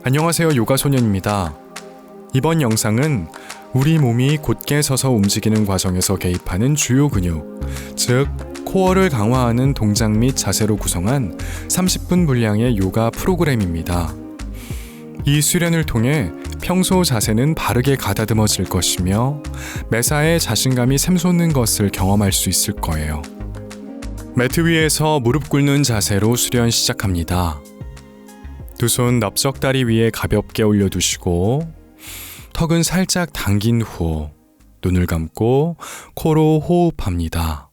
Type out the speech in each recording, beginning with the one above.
안녕하세요, 요가소년입니다. 이번 영상은 우리 몸이 곧게 서서 움직이는 과정에서 개입하는 주요 근육, 즉 코어를 강화하는 동작 및 자세로 구성한 30분 분량의 요가 프로그램입니다. 이 수련을 통해 평소 자세는 바르게 가다듬어질 것이며 매사에 자신감이 샘솟는 것을 경험할 수 있을 거예요. 매트 위에서 무릎 꿇는 자세로 수련 시작합니다. 두 손 넓적다리 위에 가볍게 올려두시고 턱은 살짝 당긴 후 눈을 감고 코로 호흡합니다.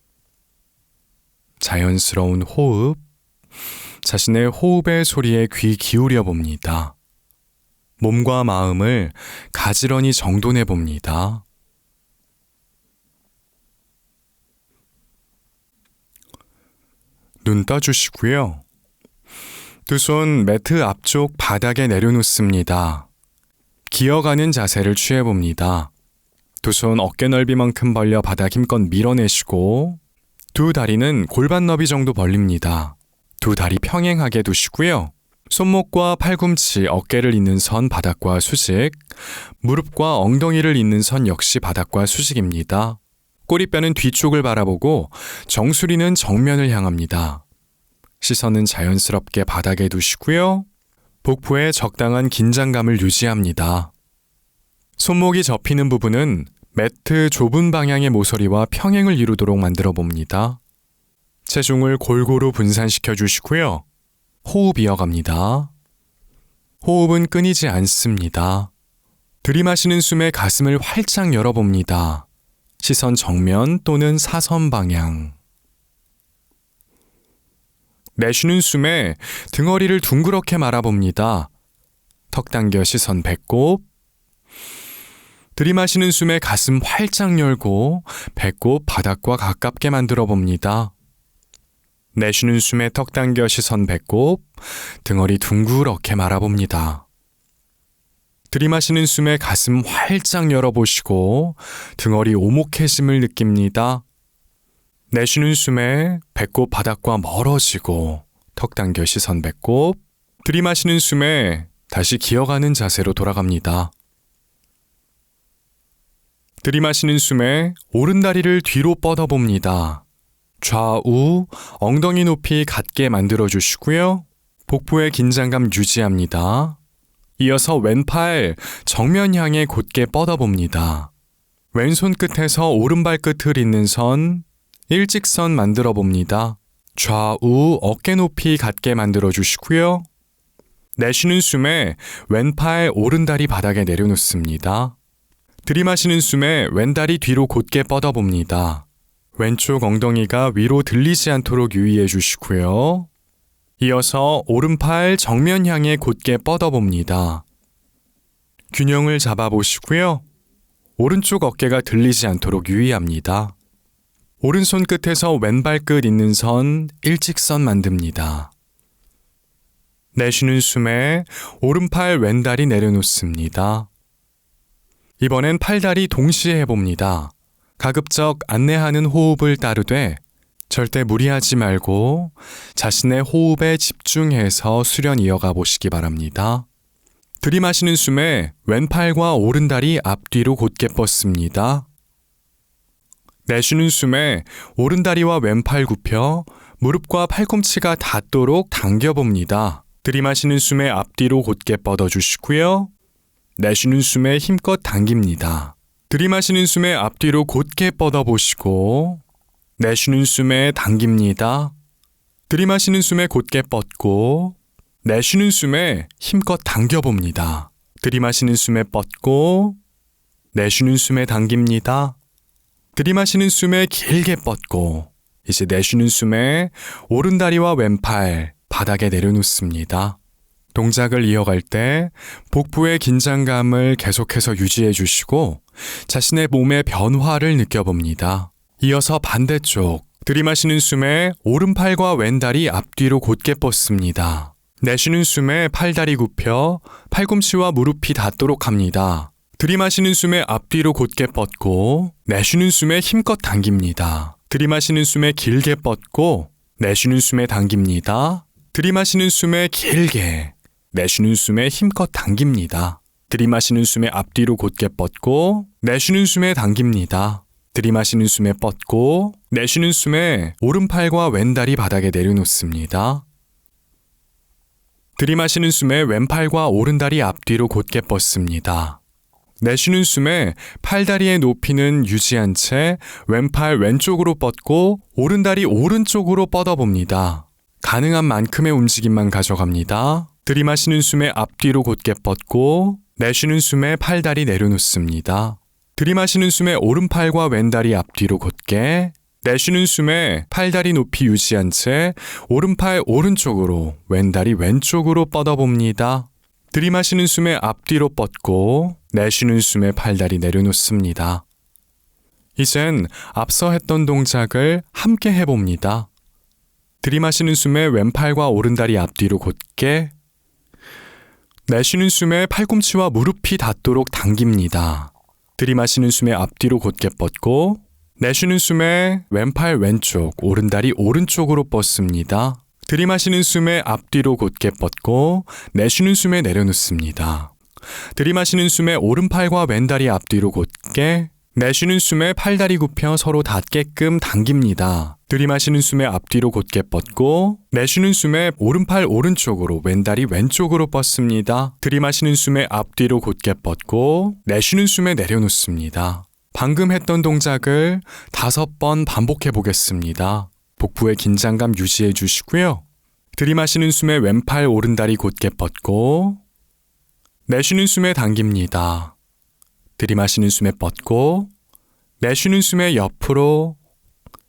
자연스러운 호흡, 자신의 호흡의 소리에 귀 기울여 봅니다. 몸과 마음을 가지런히 정돈해 봅니다. 눈 떠주시고요. 두 손 매트 앞쪽 바닥에 내려놓습니다. 기어가는 자세를 취해봅니다. 두 손 어깨 넓이만큼 벌려 바닥 힘껏 밀어내시고 두 다리는 골반 너비 정도 벌립니다. 두 다리 평행하게 두시고요. 손목과 팔꿈치, 어깨를 잇는 선 바닥과 수직, 무릎과 엉덩이를 잇는 선 역시 바닥과 수직입니다. 꼬리뼈는 뒤쪽을 바라보고 정수리는 정면을 향합니다. 시선은 자연스럽게 바닥에 두시고요. 복부에 적당한 긴장감을 유지합니다. 손목이 접히는 부분은 매트 좁은 방향의 모서리와 평행을 이루도록 만들어 봅니다. 체중을 골고루 분산시켜 주시고요. 호흡 이어갑니다. 호흡은 끊이지 않습니다. 들이마시는 숨에 가슴을 활짝 열어봅니다. 시선 정면 또는 사선 방향. 내쉬는 숨에 등허리를 둥그렇게 말아봅니다. 턱 당겨 시선 배꼽. 들이마시는 숨에 가슴 활짝 열고 배꼽 바닥과 가깝게 만들어 봅니다. 내쉬는 숨에 턱 당겨 시선 배꼽, 등허리 둥그렇게 말아봅니다. 들이마시는 숨에 가슴 활짝 열어보시고 등허리 오목해짐을 느낍니다. 내쉬는 숨에 배꼽 바닥과 멀어지고 턱 당겨 시선 배꼽, 들이마시는 숨에 다시 기어가는 자세로 돌아갑니다. 들이마시는 숨에 오른다리를 뒤로 뻗어봅니다. 좌우 엉덩이 높이 같게 만들어주시고요. 복부의 긴장감 유지합니다. 이어서 왼팔 정면 향해 곧게 뻗어봅니다. 왼손 끝에서 오른발 끝을 잇는 선, 일직선 만들어 봅니다. 좌우 어깨 높이 같게 만들어 주시고요. 내쉬는 숨에 왼팔 오른다리 바닥에 내려놓습니다. 들이마시는 숨에 왼다리 뒤로 곧게 뻗어 봅니다. 왼쪽 엉덩이가 위로 들리지 않도록 유의해 주시고요. 이어서 오른팔 정면 향해 곧게 뻗어 봅니다. 균형을 잡아 보시고요. 오른쪽 어깨가 들리지 않도록 유의합니다. 오른손 끝에서 왼발 끝 잇는 선, 일직선 만듭니다. 내쉬는 숨에 오른팔 왼다리 내려놓습니다. 이번엔 팔다리 동시에 해봅니다. 가급적 안내하는 호흡을 따르되 절대 무리하지 말고 자신의 호흡에 집중해서 수련 이어가 보시기 바랍니다. 들이마시는 숨에 왼팔과 오른다리 앞뒤로 곧게 뻗습니다. 내쉬는 숨에 오른다리와 왼팔 굽혀 무릎과 팔꿈치가 닿도록 당겨봅니다. 들이마시는 숨에 앞뒤로 곧게 뻗어주시고요. 내쉬는 숨에 힘껏 당깁니다. 들이마시는 숨에 앞뒤로 곧게 뻗어보시고 내쉬는 숨에 당깁니다. 들이마시는 숨에 곧게 뻗고 내쉬는 숨에 힘껏 당겨봅니다. 들이마시는 숨에 뻗고 내쉬는 숨에 당깁니다. 들이마시는 숨에 길게 뻗고 이제 내쉬는 숨에 오른다리와 왼팔 바닥에 내려놓습니다. 동작을 이어갈 때 복부의 긴장감을 계속해서 유지해 주시고 자신의 몸의 변화를 느껴봅니다. 이어서 반대쪽 들이마시는 숨에 오른팔과 왼다리 앞뒤로 곧게 뻗습니다. 내쉬는 숨에 팔다리 굽혀 팔꿈치와 무릎이 닿도록 합니다. 들이마시는 숨에 앞뒤로 곧게 뻗고 내쉬는 숨에 힘껏 당깁니다. 들이마시는 숨에 길게 뻗고 내쉬는 숨에 당깁니다. 들이마시는 숨에 길게 내쉬는 숨에 힘껏 당깁니다. 들이마시는 숨에 앞뒤로 곧게 뻗고 내쉬는 숨에 당깁니다. 들이마시는 숨에 뻗고 내쉬는 숨에 오른팔과 왼다리 바닥에 내려놓습니다. 들이마시는 숨에 왼팔과 오른다리 앞뒤로 곧게 뻗습니다. 내쉬는 숨에 팔다리의 높이는 유지한 채 왼팔 왼쪽으로 뻗고 오른다리 오른쪽으로 뻗어봅니다. 가능한 만큼의 움직임만 가져갑니다. 들이마시는 숨에 앞뒤로 곧게 뻗고 내쉬는 숨에 팔다리 내려놓습니다. 들이마시는 숨에 오른팔과 왼다리 앞뒤로 곧게 내쉬는 숨에 팔다리 높이 유지한 채 오른팔 오른쪽으로 왼다리 왼쪽으로 뻗어봅니다. 들이마시는 숨에 앞뒤로 뻗고 내쉬는 숨에 팔다리 내려놓습니다. 이젠 앞서 했던 동작을 함께 해봅니다. 들이마시는 숨에 왼팔과 오른다리 앞뒤로 곧게 내쉬는 숨에 팔꿈치와 무릎이 닿도록 당깁니다. 들이마시는 숨에 앞뒤로 곧게 뻗고 내쉬는 숨에 왼팔 왼쪽, 오른다리 오른쪽으로 뻗습니다. 들이마시는 숨에 앞뒤로 곧게 뻗고 내쉬는 숨에 내려놓습니다. 들이마시는 숨에 오른팔과 왼다리 앞뒤로 곧게 내쉬는 숨에 팔다리 굽혀 서로 닿게끔 당깁니다. 들이마시는 숨에 앞뒤로 곧게 뻗고 내쉬는 숨에 오른팔 오른쪽으로 왼다리 왼쪽으로 뻗습니다. 들이마시는 숨에 앞뒤로 곧게 뻗고 내쉬는 숨에 내려놓습니다. 방금 했던 동작을 5번 반복해 보겠습니다. 복부의 긴장감 유지해 주시고요. 들이마시는 숨에 왼팔 오른다리 곧게 뻗고 내쉬는 숨에 당깁니다. 들이마시는 숨에 뻗고 내쉬는 숨에 옆으로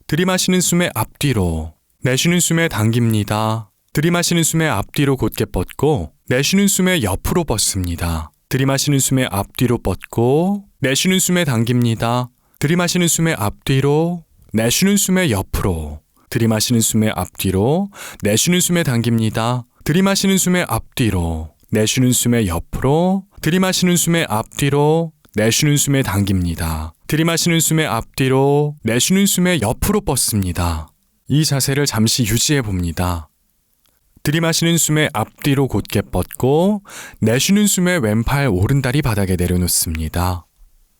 들이마시는 숨에 앞뒤로 내쉬는 숨에 당깁니다. 들이마시는 숨에 앞뒤로 곧게 뻗고 내쉬는 숨에 옆으로 뻗습니다. 들이마시는 숨에 앞뒤로 뻗고 내쉬는 숨에 당깁니다. 들이마시는 숨에 앞뒤로 내쉬는 숨에 옆으로 들이마시는 숨에 앞뒤로 내쉬는 숨에 당깁니다. 들이마시는 숨에 앞뒤로 내쉬는 숨에 옆으로 들이마시는 숨에 앞뒤로 내쉬는 숨에 당깁니다. 들이마시는 숨에 앞뒤로 내쉬는 숨에 옆으로 뻗습니다. 이 자세를 잠시 유지해 봅니다. 들이마시는 숨에 앞뒤로 곧게 뻗고 내쉬는 숨에 왼팔 오른다리 바닥에 내려놓습니다.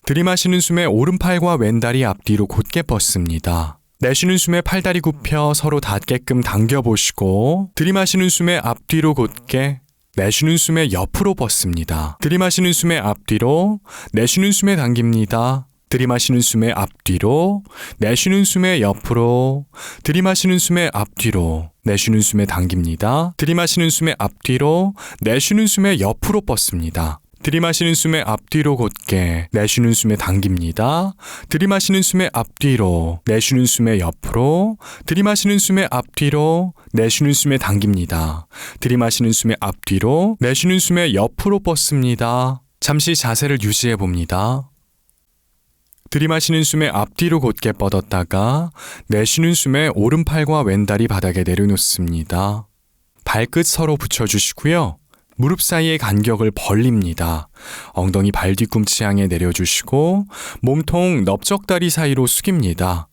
들이마시는 숨에 오른팔과 왼다리 앞뒤로 곧게 뻗습니다. 내쉬는 숨에 팔다리 굽혀 서로 닿게끔 당겨보시고 들이마시는 숨에 앞뒤로 곧게 내쉬는 숨에 옆으로 뻗습니다. 들이마시는 숨에 앞뒤로 내쉬는 숨에 당깁니다. 들이마시는 숨에 앞뒤로 내쉬는 숨에 옆으로 들이마시는 숨에 앞뒤로 내쉬는 숨에 당깁니다. 들이마시는 숨에 앞뒤로 내쉬는 숨에 옆으로 뻗습니다. 들이마시는 숨에 앞뒤로 곧게 내쉬는 숨에 당깁니다. 들이마시는 숨에 앞뒤로 내쉬는 숨에 옆으로 들이마시는 숨에 앞뒤로 내쉬는 숨에 당깁니다. 들이마시는 숨에 앞뒤로 내쉬는 숨에 옆으로 뻗습니다. 잠시 자세를 유지해 봅니다. 들이마시는 숨에 앞뒤로 곧게 뻗었다가 내쉬는 숨에 오른팔과 왼다리 바닥에 내려놓습니다. 발끝 서로 붙여주시고요. 무릎 사이의 간격을 벌립니다. 엉덩이 발 뒤꿈치 향해 내려주시고 몸통 넓적다리 사이로 숙입니다.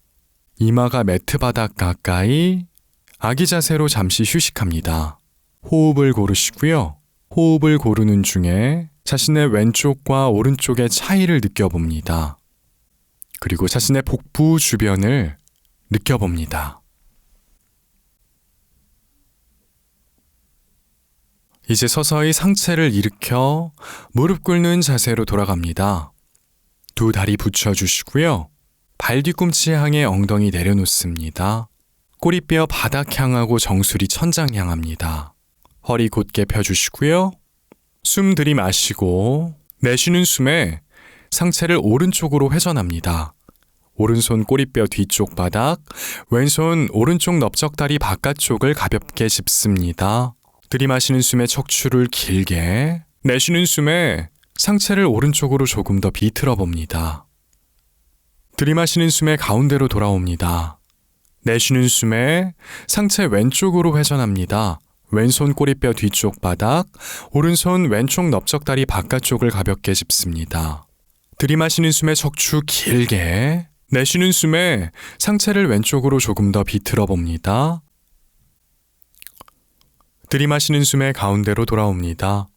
이마가 매트 바닥 가까이 아기 자세로 잠시 휴식합니다. 호흡을 고르시고요. 호흡을 고르는 중에 자신의 왼쪽과 오른쪽의 차이를 느껴봅니다. 그리고 자신의 복부 주변을 느껴봅니다. 이제 서서히 상체를 일으켜 무릎 꿇는 자세로 돌아갑니다. 두 다리 붙여주시고요. 발 뒤꿈치 향해 엉덩이 내려놓습니다. 꼬리뼈 바닥 향하고 정수리 천장 향합니다. 허리 곧게 펴주시고요. 숨 들이마시고 내쉬는 숨에 상체를 오른쪽으로 회전합니다. 오른손 꼬리뼈 뒤쪽 바닥, 왼손 오른쪽 넓적다리 바깥쪽을 가볍게 짚습니다. 들이마시는 숨에 척추를 길게, 내쉬는 숨에 상체를 오른쪽으로 조금 더 비틀어 봅니다. 들이마시는 숨에 가운데로 돌아옵니다. 내쉬는 숨에 상체 왼쪽으로 회전합니다. 왼손 꼬리뼈 뒤쪽 바닥, 오른손 왼쪽 넓적다리 바깥쪽을 가볍게 짚습니다. 들이마시는 숨에 척추 길게, 내쉬는 숨에 상체를 왼쪽으로 조금 더 비틀어 봅니다. 들이마시는 숨에 가운데로 돌아옵니다.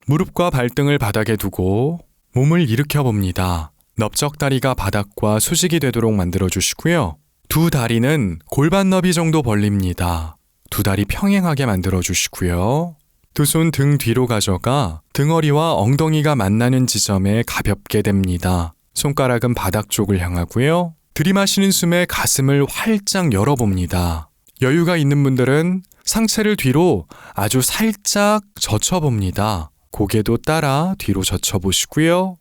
무릎과 발등을 바닥에 두고 몸을 일으켜 봅니다. 넓적다리가 바닥과 수직이 되도록 만들어주시고요. 두 다리는 골반 너비 정도 벌립니다. 두 다리 평행하게 만들어주시고요. 두 손 등 뒤로 가져가 등허리와 엉덩이가 만나는 지점에 가볍게 댑니다. 손가락은 바닥 쪽을 향하고요. 들이마시는 숨에 가슴을 활짝 열어봅니다. 여유가 있는 분들은 상체를 뒤로 아주 살짝 젖혀봅니다. 고개도 따라 뒤로 젖혀보시고요.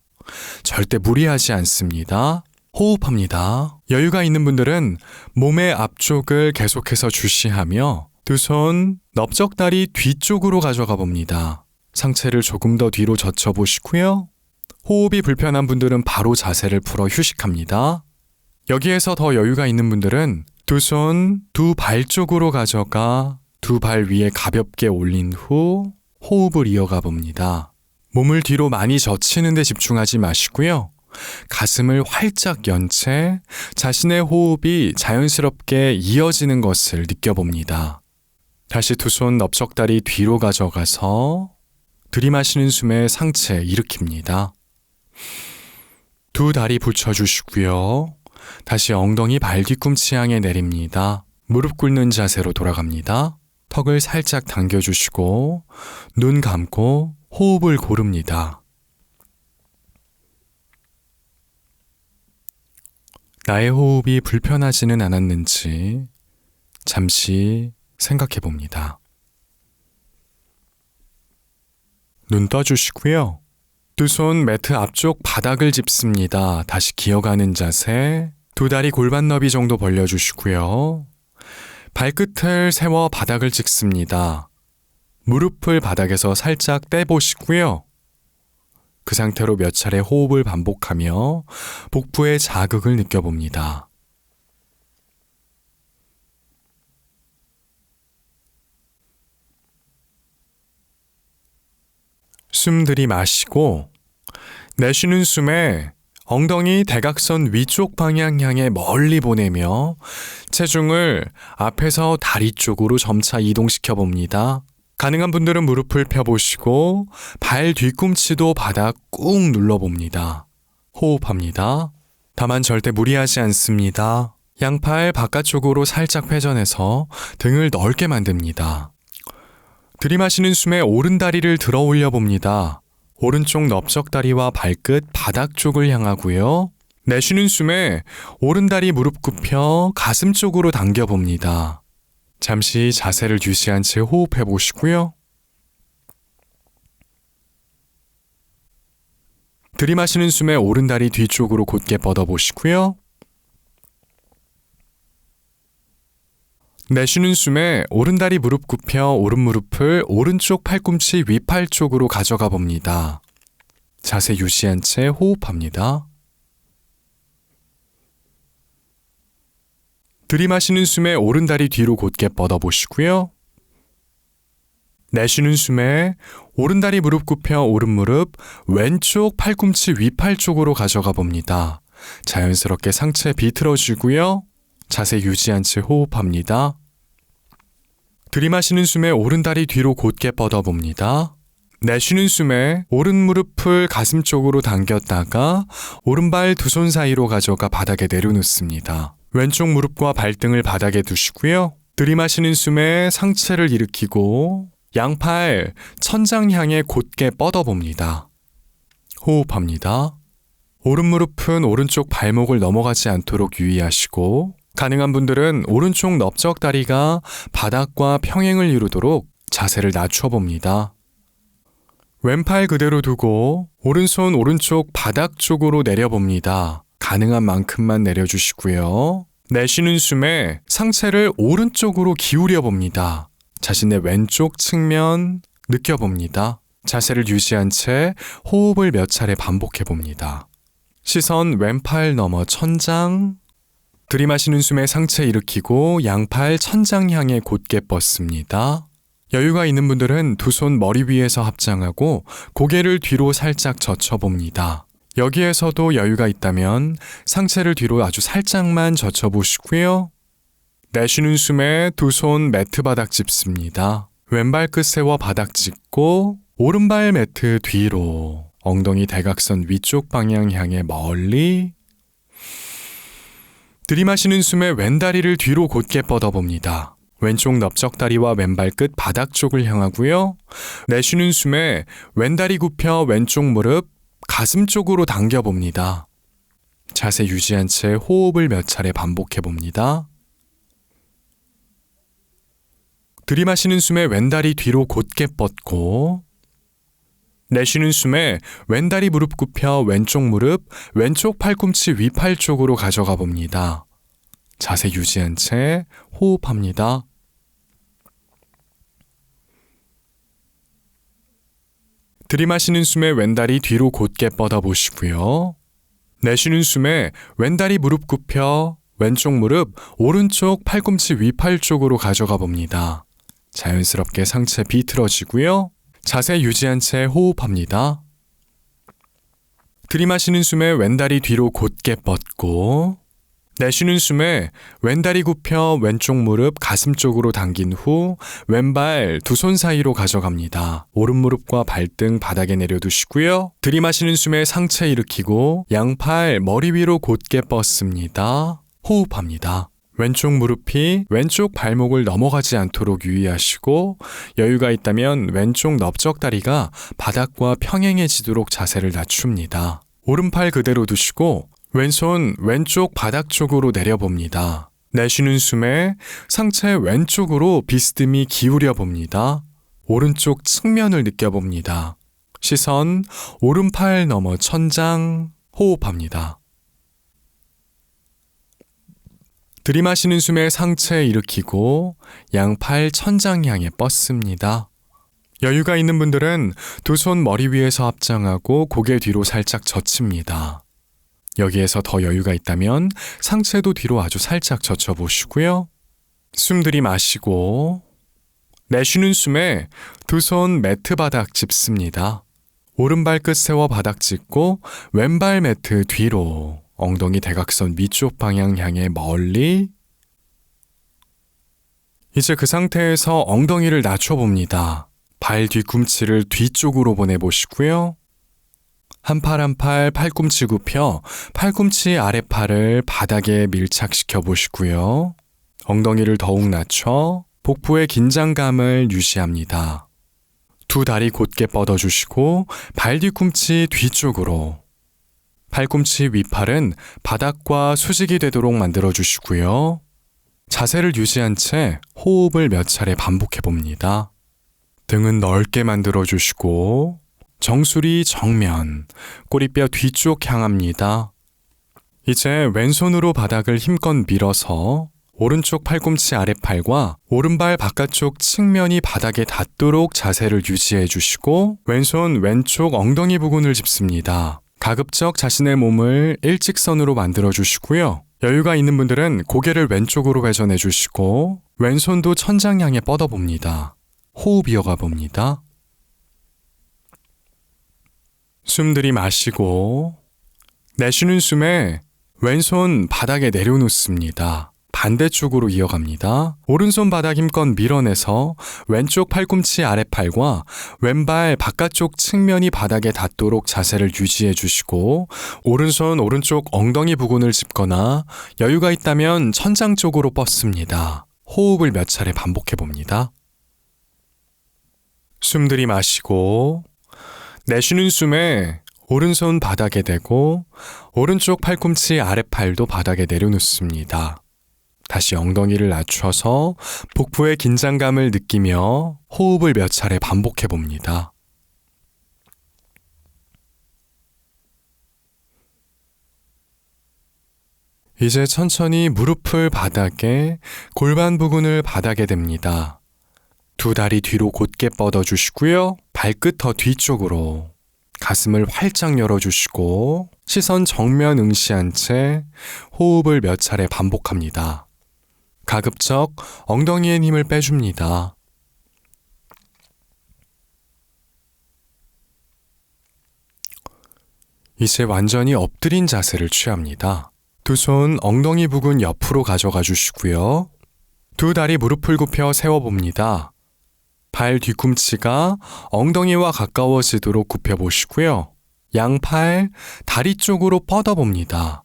절대 무리하지 않습니다. 호흡합니다. 여유가 있는 분들은 몸의 앞쪽을 계속해서 주시하며 두 손 넓적다리 뒤쪽으로 가져가 봅니다. 상체를 조금 더 뒤로 젖혀보시고요. 호흡이 불편한 분들은 바로 자세를 풀어 휴식합니다. 여기에서 더 여유가 있는 분들은 두 손, 두 발 쪽으로 가져가 두 발 위에 가볍게 올린 후 호흡을 이어가 봅니다. 몸을 뒤로 많이 젖히는 데 집중하지 마시고요. 가슴을 활짝 연 채 자신의 호흡이 자연스럽게 이어지는 것을 느껴봅니다. 다시 두 손 넓적다리 뒤로 가져가서 들이마시는 숨에 상체 일으킵니다. 두 다리 붙여주시고요. 다시 엉덩이 발 뒤꿈치 향해 내립니다. 무릎 꿇는 자세로 돌아갑니다. 턱을 살짝 당겨주시고 눈 감고 호흡을 고릅니다. 나의 호흡이 불편하지는 않았는지 잠시 생각해 봅니다. 눈 떠주시고요. 두 손 매트 앞쪽 바닥을 짚습니다. 다시 기어가는 자세. 두 다리 골반 너비 정도 벌려주시고요. 발끝을 세워 바닥을 찍습니다. 무릎을 바닥에서 살짝 떼보시고요. 그 상태로 몇 차례 호흡을 반복하며 복부의 자극을 느껴봅니다. 숨 들이마시고 내쉬는 숨에 엉덩이 대각선 위쪽 방향 향해 멀리 보내며 체중을 앞에서 다리 쪽으로 점차 이동시켜 봅니다. 가능한 분들은 무릎을 펴보시고 발 뒤꿈치도 바닥 꾹 눌러봅니다. 호흡합니다. 다만 절대 무리하지 않습니다. 양팔 바깥쪽으로 살짝 회전해서 등을 넓게 만듭니다. 들이마시는 숨에 오른다리를 들어 올려 봅니다. 오른쪽 넓적다리와 발끝 바닥 쪽을 향하고요. 내쉬는 숨에 오른다리 무릎 굽혀 가슴 쪽으로 당겨봅니다. 잠시 자세를 유지한 채 호흡해 보시고요. 들이마시는 숨에 오른다리 뒤쪽으로 곧게 뻗어보시고요. 내쉬는 숨에 오른다리 무릎 굽혀 오른무릎을 오른쪽 팔꿈치 윗팔 쪽으로 가져가 봅니다. 자세 유지한 채 호흡합니다. 들이마시는 숨에 오른다리 뒤로 곧게 뻗어보시고요. 내쉬는 숨에 오른다리 무릎 굽혀 오른무릎 왼쪽 팔꿈치 윗팔 쪽으로 가져가 봅니다. 자연스럽게 상체 비틀어주고요. 자세 유지한 채 호흡합니다. 들이마시는 숨에 오른다리 뒤로 곧게 뻗어봅니다. 내쉬는 숨에 오른 무릎을 가슴 쪽으로 당겼다가 오른발 두 손 사이로 가져가 바닥에 내려놓습니다. 왼쪽 무릎과 발등을 바닥에 두시고요. 들이마시는 숨에 상체를 일으키고 양팔 천장 향해 곧게 뻗어봅니다. 호흡합니다. 오른 무릎은 오른쪽 발목을 넘어가지 않도록 유의하시고 가능한 분들은 오른쪽 넓적다리가 바닥과 평행을 이루도록 자세를 낮춰봅니다. 왼팔 그대로 두고 오른손 오른쪽 바닥 쪽으로 내려봅니다. 가능한 만큼만 내려주시고요. 내쉬는 숨에 상체를 오른쪽으로 기울여 봅니다. 자신의 왼쪽 측면 느껴봅니다. 자세를 유지한 채 호흡을 몇 차례 반복해 봅니다. 시선 왼팔 넘어 천장. 들이마시는 숨에 상체 일으키고 양팔 천장 향해 곧게 뻗습니다. 여유가 있는 분들은 두 손 머리 위에서 합장하고 고개를 뒤로 살짝 젖혀봅니다. 여기에서도 여유가 있다면 상체를 뒤로 아주 살짝만 젖혀보시고요. 내쉬는 숨에 두 손 매트 바닥 짚습니다. 왼발 끝 세워 바닥 짚고 오른발 매트 뒤로 엉덩이 대각선 위쪽 방향 향해 멀리 들이마시는 숨에 왼다리를 뒤로 곧게 뻗어봅니다. 왼쪽 넓적다리와 왼발 끝 바닥 쪽을 향하고요. 내쉬는 숨에 왼다리 굽혀 왼쪽 무릎 가슴 쪽으로 당겨봅니다. 자세 유지한 채 호흡을 몇 차례 반복해봅니다. 들이마시는 숨에 왼다리 뒤로 곧게 뻗고 내쉬는 숨에 왼다리 무릎 굽혀 왼쪽 무릎, 왼쪽 팔꿈치 위팔 쪽으로 가져가 봅니다. 자세 유지한 채 호흡합니다. 들이마시는 숨에 왼다리 뒤로 곧게 뻗어 보시고요. 내쉬는 숨에 왼다리 무릎 굽혀 왼쪽 무릎, 오른쪽 팔꿈치 위팔 쪽으로 가져가 봅니다. 자연스럽게 상체 비틀어지고요. 자세 유지한 채 호흡합니다. 들이마시는 숨에 왼다리 뒤로 곧게 뻗고 내쉬는 숨에 왼다리 굽혀 왼쪽 무릎 가슴 쪽으로 당긴 후 왼발 두 손 사이로 가져갑니다. 오른 무릎과 발등 바닥에 내려두시고요. 들이마시는 숨에 상체 일으키고 양팔 머리 위로 곧게 뻗습니다. 호흡합니다. 왼쪽 무릎이 왼쪽 발목을 넘어가지 않도록 유의하시고 여유가 있다면 왼쪽 넓적다리가 바닥과 평행해지도록 자세를 낮춥니다. 오른팔 그대로 두시고 왼손 왼쪽 바닥 쪽으로 내려봅니다. 내쉬는 숨에 상체 왼쪽으로 비스듬히 기울여 봅니다. 오른쪽 측면을 느껴봅니다. 시선 오른팔 넘어 천장 호흡합니다. 들이마시는 숨에 상체 일으키고 양팔 천장 향해 뻗습니다. 여유가 있는 분들은 두 손 머리 위에서 합장하고 고개 뒤로 살짝 젖힙니다. 여기에서 더 여유가 있다면 상체도 뒤로 아주 살짝 젖혀보시고요. 숨 들이마시고 내쉬는 숨에 두 손 매트 바닥 짚습니다. 오른발 끝 세워 바닥 짚고 왼발 매트 뒤로 엉덩이 대각선 위쪽 방향 향해 멀리 이제 그 상태에서 엉덩이를 낮춰봅니다. 발 뒤꿈치를 뒤쪽으로 보내보시고요. 한 팔 한 팔 팔꿈치 굽혀 팔꿈치 아랫팔을 바닥에 밀착시켜 보시고요. 엉덩이를 더욱 낮춰 복부의 긴장감을 유지합니다. 두 다리 곧게 뻗어주시고 발 뒤꿈치 뒤쪽으로 팔꿈치 위팔은 바닥과 수직이 되도록 만들어주시고요. 자세를 유지한 채 호흡을 몇 차례 반복해봅니다. 등은 넓게 만들어주시고 정수리 정면, 꼬리뼈 뒤쪽 향합니다. 이제 왼손으로 바닥을 힘껏 밀어서 오른쪽 팔꿈치 아랫팔과 오른발 바깥쪽 측면이 바닥에 닿도록 자세를 유지해 주시고 왼손 왼쪽 엉덩이 부근을 짚습니다. 가급적 자신의 몸을 일직선으로 만들어 주시고요. 여유가 있는 분들은 고개를 왼쪽으로 회전해 주시고 왼손도 천장 향해 뻗어 봅니다. 호흡 이어가 봅니다. 숨 들이마시고 내쉬는 숨에 왼손 바닥에 내려놓습니다. 반대쪽으로 이어갑니다. 오른손 바닥 힘껏 밀어내서 왼쪽 팔꿈치 아랫팔과 왼발 바깥쪽 측면이 바닥에 닿도록 자세를 유지해 주시고 오른손 오른쪽 엉덩이 부근을 짚거나 여유가 있다면 천장 쪽으로 뻗습니다. 호흡을 몇 차례 반복해 봅니다. 숨 들이마시고 내쉬는 숨에 오른손 바닥에 대고 오른쪽 팔꿈치 아랫팔도 바닥에 내려놓습니다. 다시 엉덩이를 낮춰서 복부의 긴장감을 느끼며 호흡을 몇 차례 반복해 봅니다. 이제 천천히 무릎을 바닥에, 골반 부근을 바닥에 댑니다. 두 다리 뒤로 곧게 뻗어주시고요. 발끝 더 뒤쪽으로 가슴을 활짝 열어주시고 시선 정면 응시한 채 호흡을 몇 차례 반복합니다. 가급적 엉덩이에 힘을 빼줍니다. 이제 완전히 엎드린 자세를 취합니다. 두 손 엉덩이 부근 옆으로 가져가 주시고요. 두 다리 무릎을 굽혀 세워봅니다. 발 뒤꿈치가 엉덩이와 가까워지도록 굽혀보시고요. 양팔, 다리 쪽으로 뻗어봅니다.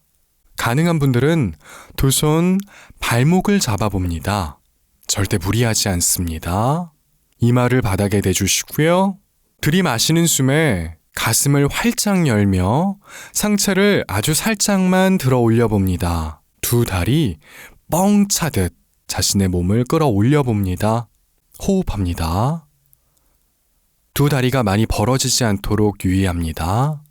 가능한 분들은 두 손 발목을 잡아봅니다. 절대 무리하지 않습니다. 이마를 바닥에 대주시고요. 들이마시는 숨에 가슴을 활짝 열며 상체를 아주 살짝만 들어 올려봅니다. 두 다리 뻥 차듯 자신의 몸을 끌어올려 봅니다. 호흡합니다. 두 다리가 많이 벌어지지 않도록 유의합니다.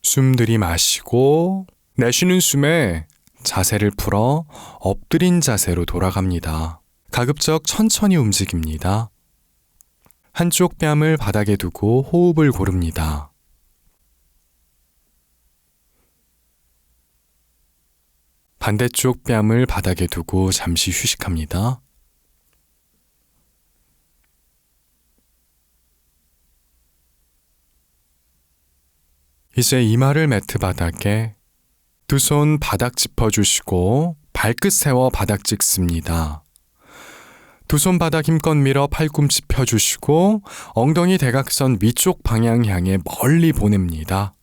숨 들이마시고 내쉬는 숨에 자세를 풀어 엎드린 자세로 돌아갑니다. 가급적 천천히 움직입니다. 한쪽 뺨을 바닥에 두고 호흡을 고릅니다. 반대쪽 뺨을 바닥에 두고 잠시 휴식합니다. 이제 이마를 매트 바닥에 두 손 바닥 짚어주시고 발끝 세워 바닥 찍습니다. 두 손 바닥 힘껏 밀어 팔꿈치 펴주시고 엉덩이 대각선 위쪽 방향 향해 멀리 보냅니다.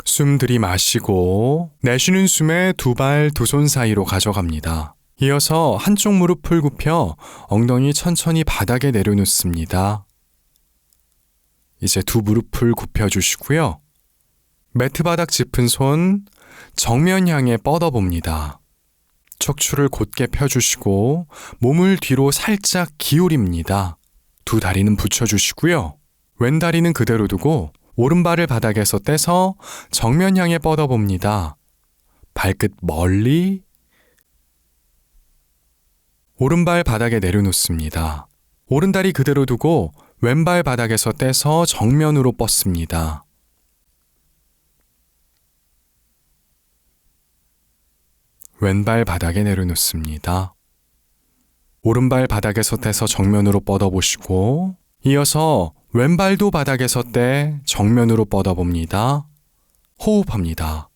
숨 들이마시고 내쉬는 숨에 두 발 두 손 사이로 가져갑니다. 이어서 한쪽 무릎을 굽혀 엉덩이 천천히 바닥에 내려놓습니다. 이제 두 무릎을 굽혀주시고요. 매트 바닥 짚은 손 정면 향해 뻗어봅니다. 척추를 곧게 펴주시고 몸을 뒤로 살짝 기울입니다. 두 다리는 붙여주시고요. 왼 다리는 그대로 두고 오른발을 바닥에서 떼서 정면 향해 뻗어봅니다. 발끝 멀리 오른발 바닥에 내려놓습니다. 오른다리 그대로 두고 왼발 바닥에서 떼서 정면으로 뻗습니다. 왼발 바닥에 내려놓습니다. 오른발 바닥에서 떼서 정면으로 뻗어보시고 이어서 왼발도 바닥에서 떼 정면으로 뻗어봅니다. 호흡합니다.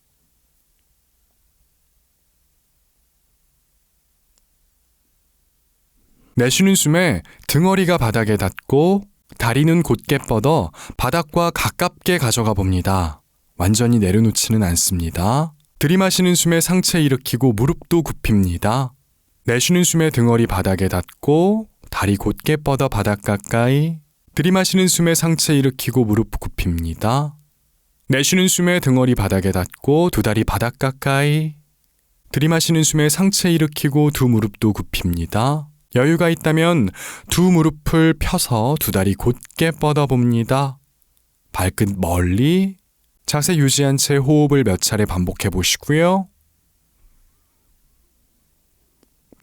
내쉬는 숨에 등허리가 바닥에 닿고 다리는 곧게 뻗어 바닥과 가깝게 가져가 봅니다. 완전히 내려놓지는 않습니다. 들이마시는 숨에 상체 일으키고 무릎도 굽힙니다. 내쉬는 숨에 등허리 바닥에 닿고 다리 곧게 뻗어 바닥 가까이. 들이마시는 숨에 상체 일으키고 무릎 굽힙니다. 내쉬는 숨에 등허리 바닥에 닿고 두 다리 바닥 가까이. 들이마시는 숨에 상체 일으키고 두 무릎도 굽힙니다. 여유가 있다면 두 무릎을 펴서 두 다리 곧게 뻗어봅니다. 발끝 멀리. 자세 유지한 채 호흡을 몇 차례 반복해 보시고요.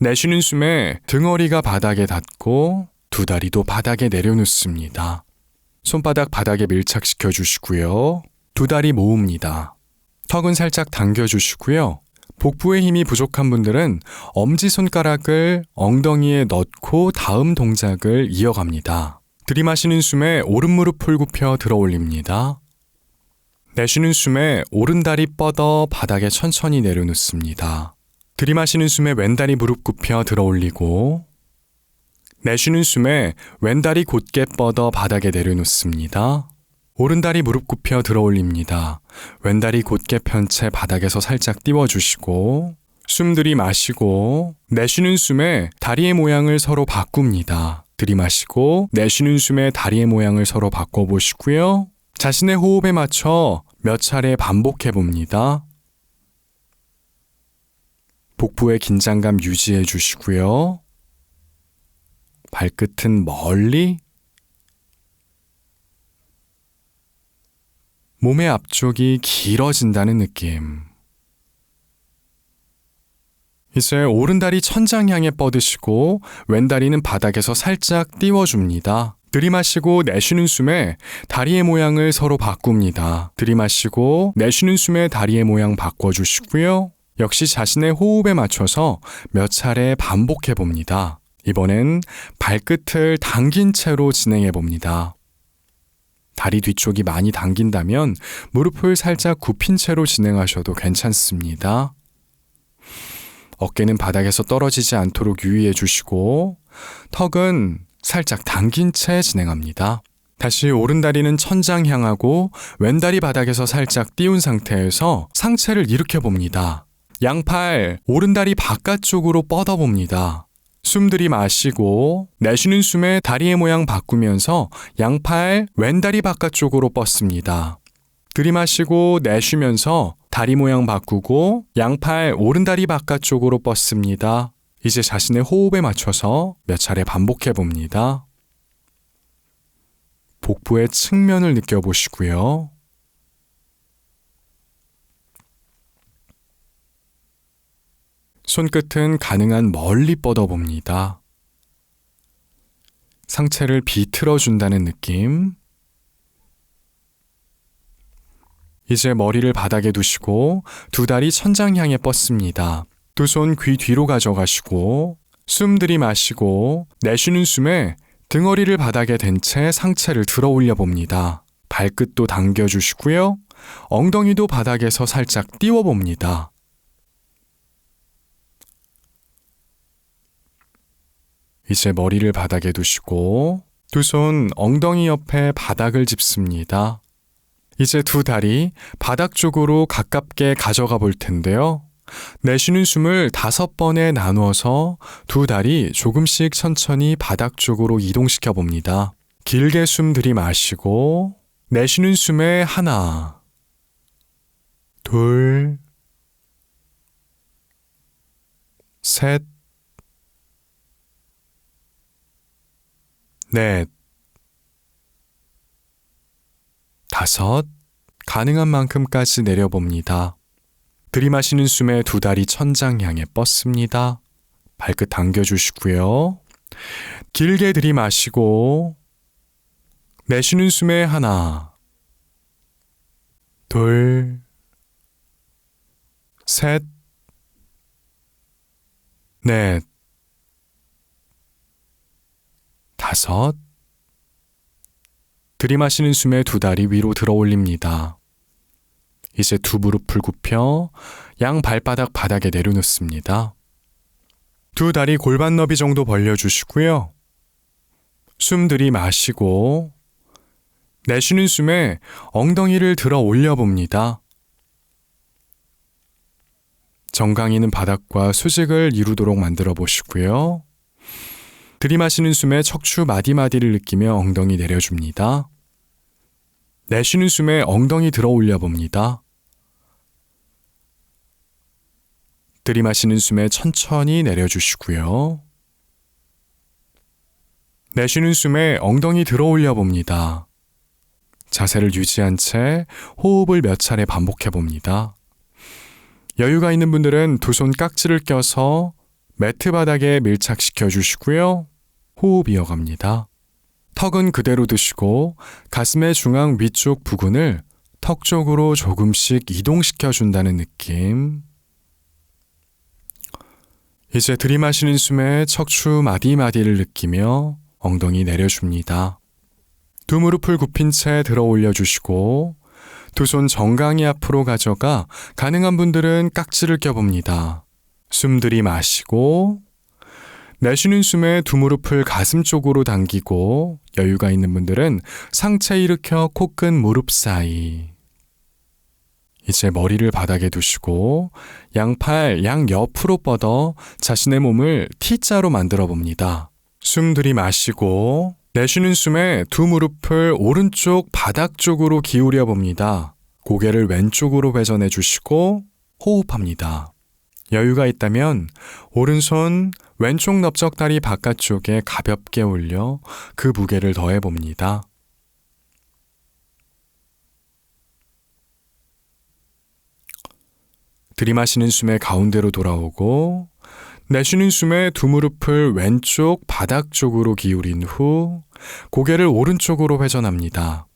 내쉬는 숨에 등허리가 바닥에 닿고 두 다리도 바닥에 내려놓습니다. 손바닥 바닥에 밀착시켜 주시고요. 두 다리 모읍니다. 턱은 살짝 당겨 주시고요. 복부에 힘이 부족한 분들은 엄지손가락을 엉덩이에 넣고 다음 동작을 이어갑니다. 들이마시는 숨에 오른 무릎을 굽혀 들어 올립니다. 내쉬는 숨에 오른다리 뻗어 바닥에 천천히 내려놓습니다. 들이마시는 숨에 왼다리 무릎 굽혀 들어 올리고 내쉬는 숨에 왼다리 곧게 뻗어 바닥에 내려놓습니다. 오른다리 무릎 굽혀 들어 올립니다. 왼다리 곧게 편 채 바닥에서 살짝 띄워주시고 숨 들이마시고 내쉬는 숨에 다리의 모양을 서로 바꿉니다. 들이마시고 내쉬는 숨에 다리의 모양을 서로 바꿔보시고요. 자신의 호흡에 맞춰 몇 차례 반복해 봅니다. 복부의 긴장감 유지해 주시고요. 발끝은 멀리. 몸의 앞쪽이 길어진다는 느낌. 이제 오른다리 천장 향해 뻗으시고 왼다리는 바닥에서 살짝 띄워줍니다. 들이마시고 내쉬는 숨에 다리의 모양을 서로 바꿉니다. 들이마시고 내쉬는 숨에 다리의 모양 바꿔주시고요. 역시 자신의 호흡에 맞춰서 몇 차례 반복해 봅니다. 이번엔 발끝을 당긴 채로 진행해 봅니다. 다리 뒤쪽이 많이 당긴다면 무릎을 살짝 굽힌 채로 진행하셔도 괜찮습니다. 어깨는 바닥에서 떨어지지 않도록 유의해 주시고 턱은 살짝 당긴 채 진행합니다. 다시 오른다리는 천장 향하고 왼다리 바닥에서 살짝 띄운 상태에서 상체를 일으켜 봅니다. 양팔 오른다리 바깥쪽으로 뻗어 봅니다. 숨 들이마시고 내쉬는 숨에 다리의 모양 바꾸면서 양팔 왼다리 바깥쪽으로 뻗습니다. 들이마시고 내쉬면서 다리 모양 바꾸고 양팔 오른다리 바깥쪽으로 뻗습니다. 이제 자신의 호흡에 맞춰서 몇 차례 반복해 봅니다. 복부의 측면을 느껴보시고요. 손끝은 가능한 멀리 뻗어봅니다. 상체를 비틀어준다는 느낌. 이제 머리를 바닥에 두시고 두 다리 천장 향해 뻗습니다. 두 손 귀 뒤로 가져가시고 숨 들이마시고 내쉬는 숨에 등허리를 바닥에 댄 채 상체를 들어 올려 봅니다. 발끝도 당겨주시고요. 엉덩이도 바닥에서 살짝 띄워 봅니다. 이제 머리를 바닥에 두시고 두 손 엉덩이 옆에 바닥을 짚습니다. 이제 두 다리 바닥 쪽으로 가깝게 가져가 볼 텐데요. 내쉬는 숨을 5번에 나누어서 두 다리 조금씩 천천히 바닥 쪽으로 이동시켜 봅니다. 길게 숨 들이마시고 내쉬는 숨에 하나, 둘, 셋, 넷, 다섯, 가능한 만큼까지 내려봅니다. 들이마시는 숨에 두 다리 천장 향해 뻗습니다. 발끝 당겨주시고요. 길게 들이마시고 내쉬는 숨에 하나, 둘, 셋, 넷, 다섯. 들이마시는 숨에 두 다리 위로 들어 올립니다. 이제 두 무릎을 굽혀 양 발바닥 바닥에 내려놓습니다. 두 다리 골반 너비 정도 벌려주시고요. 숨 들이마시고 내쉬는 숨에 엉덩이를 들어 올려봅니다. 정강이는 바닥과 수직을 이루도록 만들어 보시고요. 들이마시는 숨에 척추 마디마디를 느끼며 엉덩이 내려줍니다. 내쉬는 숨에 엉덩이 들어 올려봅니다. 들이마시는 숨에 천천히 내려주시고요. 내쉬는 숨에 엉덩이 들어 올려봅니다. 자세를 유지한 채 호흡을 몇 차례 반복해 봅니다. 여유가 있는 분들은 두 손 깍지를 껴서 매트 바닥에 밀착시켜 주시고요. 호흡 이어갑니다. 턱은 그대로 두시고 가슴의 중앙 위쪽 부근을 턱 쪽으로 조금씩 이동시켜 준다는 느낌. 이제 들이마시는 숨에 척추 마디마디를 느끼며 엉덩이 내려줍니다. 두 무릎을 굽힌 채 들어 올려주시고 두 손 정강이 앞으로 가져가 가능한 분들은 깍지를 껴봅니다. 숨 들이마시고 내쉬는 숨에 두 무릎을 가슴 쪽으로 당기고 여유가 있는 분들은 상체 일으켜 코끝 무릎 사이. 이제 머리를 바닥에 두시고 양팔 양옆으로 뻗어 자신의 몸을 T자로 만들어 봅니다. 숨 들이마시고 내쉬는 숨에 두 무릎을 오른쪽 바닥 쪽으로 기울여 봅니다. 고개를 왼쪽으로 회전해 주시고 호흡합니다. 여유가 있다면 오른손 왼쪽 넓적다리 바깥쪽에 가볍게 올려 그 무게를 더해 봅니다. 들이마시는 숨에 가운데로 돌아오고 내쉬는 숨에 두 무릎을 왼쪽 바닥 쪽으로 기울인 후 고개를 오른쪽으로 회전합니다.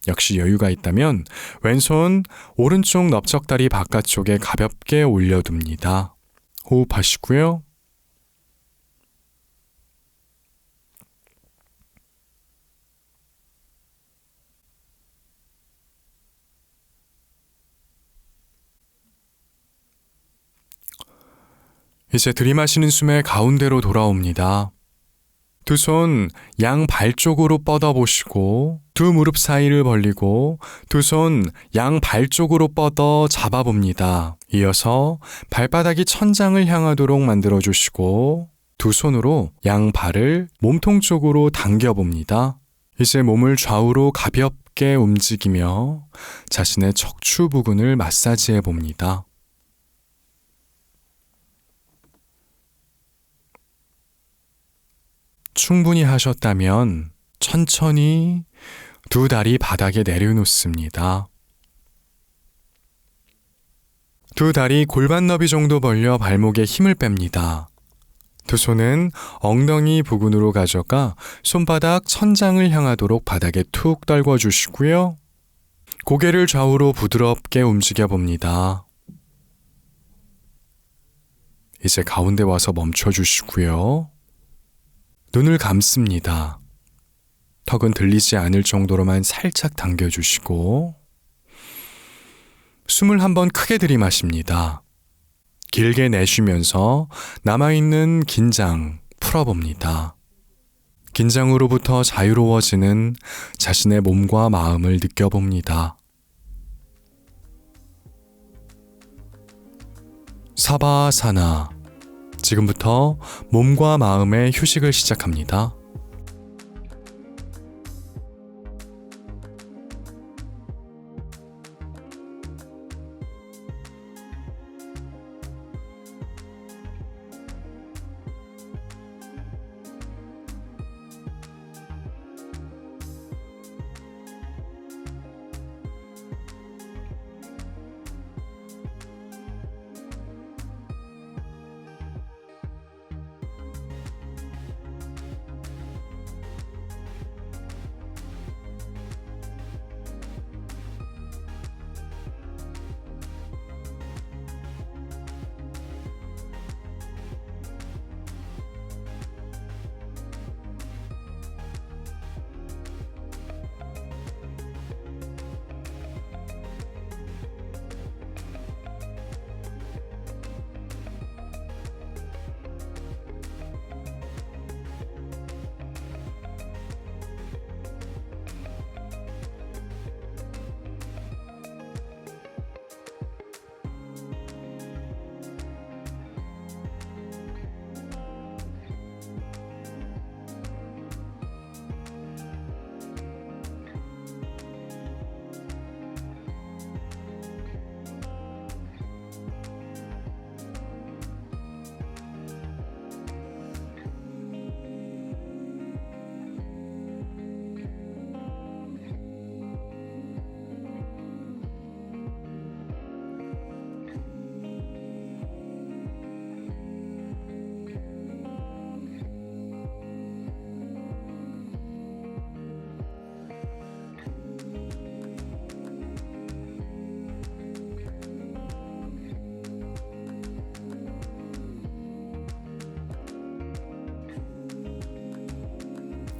역시 여유가 있다면 왼손 오른쪽 넓적다리 바깥쪽에 가볍게 올려둡니다. 호흡하시고요. 이제 들이마시는 숨의 가운데로 돌아옵니다. 두 손 양 발 쪽으로 뻗어보시고 두 무릎 사이를 벌리고 두 손 양 발 쪽으로 뻗어 잡아봅니다. 이어서 발바닥이 천장을 향하도록 만들어주시고 두 손으로 양 발을 몸통 쪽으로 당겨봅니다. 이제 몸을 좌우로 가볍게 움직이며 자신의 척추 부근을 마사지해 봅니다. 충분히 하셨다면 천천히 두 다리 바닥에 내려놓습니다. 두 다리 골반 너비 정도 벌려 발목에 힘을 뺍니다. 두 손은 엉덩이 부근으로 가져가 손바닥 천장을 향하도록 바닥에 툭 떨궈 주시고요. 고개를 좌우로 부드럽게 움직여 봅니다. 이제 가운데 와서 멈춰 주시고요. 눈을 감습니다. 턱은 들리지 않을 정도로만 살짝 당겨주시고 숨을 한번 크게 들이마십니다. 길게 내쉬면서 남아있는 긴장 풀어봅니다. 긴장으로부터 자유로워지는 자신의 몸과 마음을 느껴봅니다. 사바사나, 지금부터 몸과 마음의 휴식을 시작합니다.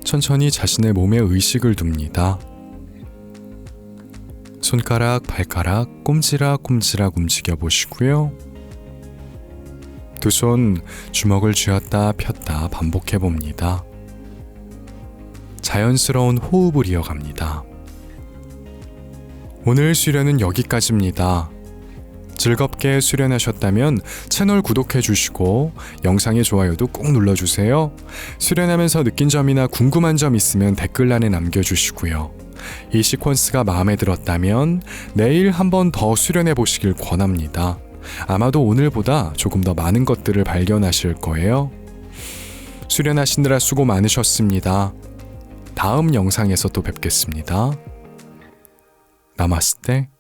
천천히 자신의 몸에 의식을 둡니다. 손가락, 발가락 꼼지락꼼지락 움직여 보시고요. 두 손 주먹을 쥐었다 폈다 반복해 봅니다. 자연스러운 호흡을 이어갑니다. 오늘 수련은 여기까지입니다. 즐겁게 수련하셨다면 채널 구독해 주시고 영상의 좋아요도 꼭 눌러주세요. 수련하면서 느낀 점이나 궁금한 점 있으면 댓글란에 남겨주시고요. 이 시퀀스가 마음에 들었다면 내일 한 번 더 수련해 보시길 권합니다. 아마도 오늘보다 조금 더 많은 것들을 발견하실 거예요. 수련하시느라 수고 많으셨습니다. 다음 영상에서 또 뵙겠습니다. 나마스테.